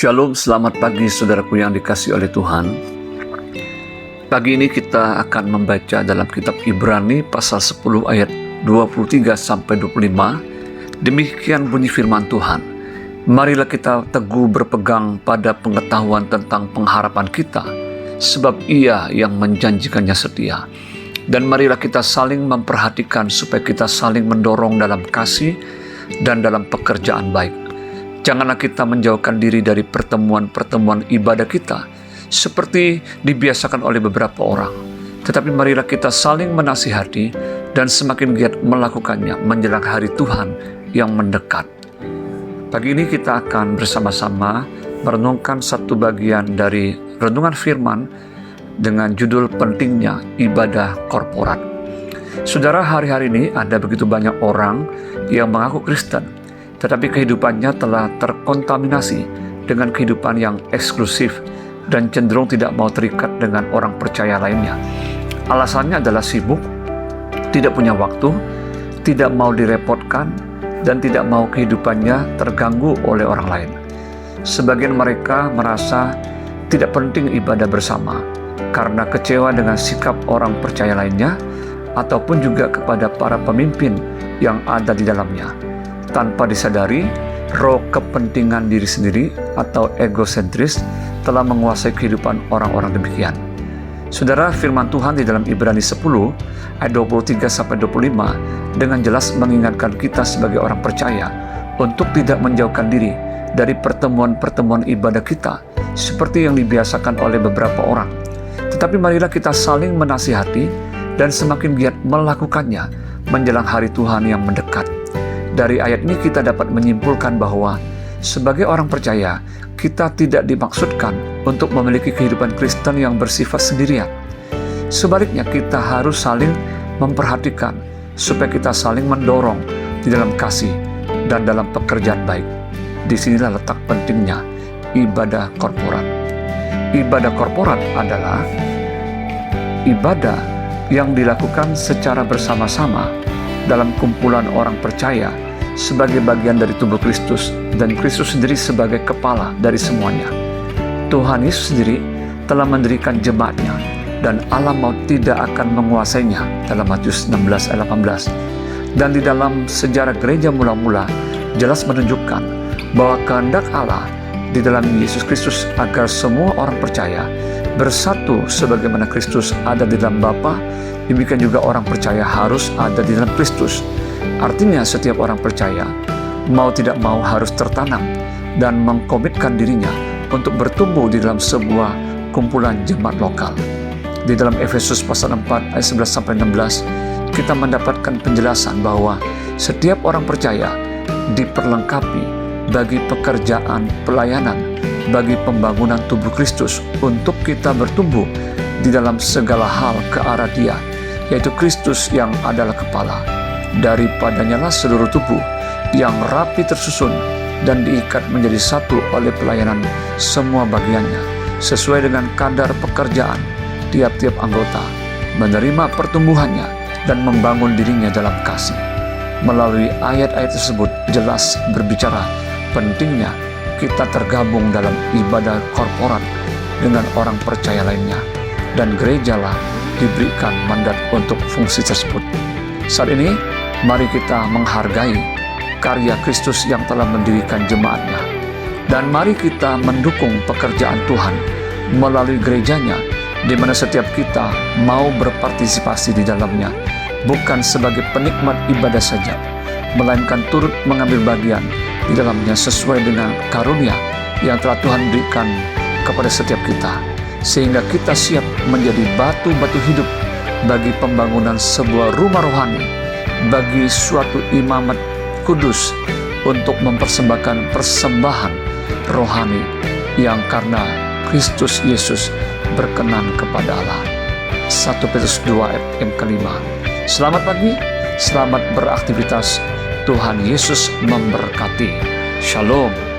Shalom, selamat pagi saudaraku yang dikasihi oleh Tuhan. Pagi ini kita akan membaca dalam kitab Ibrani pasal 10 ayat 23 sampai 25. Demikian bunyi firman Tuhan. Marilah kita teguh berpegang pada pengetahuan tentang pengharapan kita, sebab Ia yang menjanjikannya setia. Dan marilah kita saling memperhatikan supaya kita saling mendorong dalam kasih dan dalam pekerjaan baik. Janganlah kita menjauhkan diri dari pertemuan-pertemuan ibadah kita, seperti dibiasakan oleh beberapa orang. Tetapi marilah kita saling menasihati dan semakin giat melakukannya menjelang hari Tuhan yang mendekat. Pagi ini kita akan bersama-sama merenungkan satu bagian dari renungan firman dengan judul pentingnya ibadah korporat. Saudara, hari-hari ini ada begitu banyak orang yang mengaku Kristen, tetapi kehidupannya telah terkontaminasi dengan kehidupan yang eksklusif dan cenderung tidak mau terikat dengan orang percaya lainnya. Alasannya adalah sibuk, tidak punya waktu, tidak mau direpotkan, dan tidak mau kehidupannya terganggu oleh orang lain. Sebagian mereka merasa tidak penting ibadah bersama karena kecewa dengan sikap orang percaya lainnya, ataupun juga kepada para pemimpin yang ada di dalamnya. Tanpa disadari, roh kepentingan diri sendiri atau egosentris telah menguasai kehidupan orang-orang demikian. Saudara, firman Tuhan di dalam Ibrani 10 ayat 23-25 dengan jelas mengingatkan kita sebagai orang percaya untuk tidak menjauhkan diri dari pertemuan-pertemuan ibadah kita seperti yang dibiasakan oleh beberapa orang. Tetapi marilah kita saling menasihati dan semakin giat melakukannya menjelang hari Tuhan yang mendekat. Dari ayat ini kita dapat menyimpulkan bahwa sebagai orang percaya, kita tidak dimaksudkan untuk memiliki kehidupan Kristen yang bersifat sendirian. Sebaliknya, kita harus saling memperhatikan supaya kita saling mendorong di dalam kasih dan dalam pekerjaan baik. Disinilah letak pentingnya ibadah korporat. Ibadah korporat adalah ibadah yang dilakukan secara bersama-sama dalam kumpulan orang percaya sebagai bagian dari tubuh Kristus, dan Kristus sendiri sebagai kepala dari semuanya. Tuhan Yesus sendiri telah mendirikan jemaatnya, dan Allah maut tidak akan menguasainya dalam Matius 16 ayat 18. Dan di dalam sejarah gereja mula-mula jelas menunjukkan bahwa kehendak Allah di dalam Yesus Kristus agar semua orang percaya bersatu sebagaimana Kristus ada di dalam Bapa, demikian juga orang percaya harus ada di dalam Kristus. Artinya setiap orang percaya mau tidak mau harus tertanam dan mengkomitkan dirinya untuk bertumbuh di dalam sebuah kumpulan jemaat lokal. Di dalam Efesus pasal 4 ayat 11-16 kita mendapatkan penjelasan bahwa setiap orang percaya diperlengkapi bagi pekerjaan pelayanan, bagi pembangunan tubuh Kristus untuk kita bertumbuh di dalam segala hal ke arah Dia, yaitu Kristus yang adalah kepala. Daripadanya lah seluruh tubuh yang rapi tersusun dan diikat menjadi satu oleh pelayanan semua bagiannya, sesuai dengan kadar pekerjaan tiap-tiap anggota, menerima pertumbuhannya dan membangun dirinya dalam kasih. Melalui ayat-ayat tersebut jelas berbicara pentingnya kita tergabung dalam ibadah korporat dengan orang percaya lainnya, dan gerejalah diberikan mandat untuk fungsi tersebut. Saat ini, mari kita menghargai karya Kristus yang telah mendirikan jemaatnya, dan mari kita mendukung pekerjaan Tuhan melalui gerejanya, di mana setiap kita mau berpartisipasi di dalamnya, bukan sebagai penikmat ibadah saja, melainkan turut mengambil bagian di dalamnya sesuai dengan karunia yang telah Tuhan berikan kepada setiap kita, sehingga kita siap menjadi batu-batu hidup bagi pembangunan sebuah rumah rohani, bagi suatu imamat kudus untuk mempersembahkan persembahan rohani yang karena Kristus Yesus berkenan kepada Allah. 1 Petrus 2 ayat yang kelima. Selamat pagi, selamat beraktivitas. Tuhan Yesus memberkati. Shalom.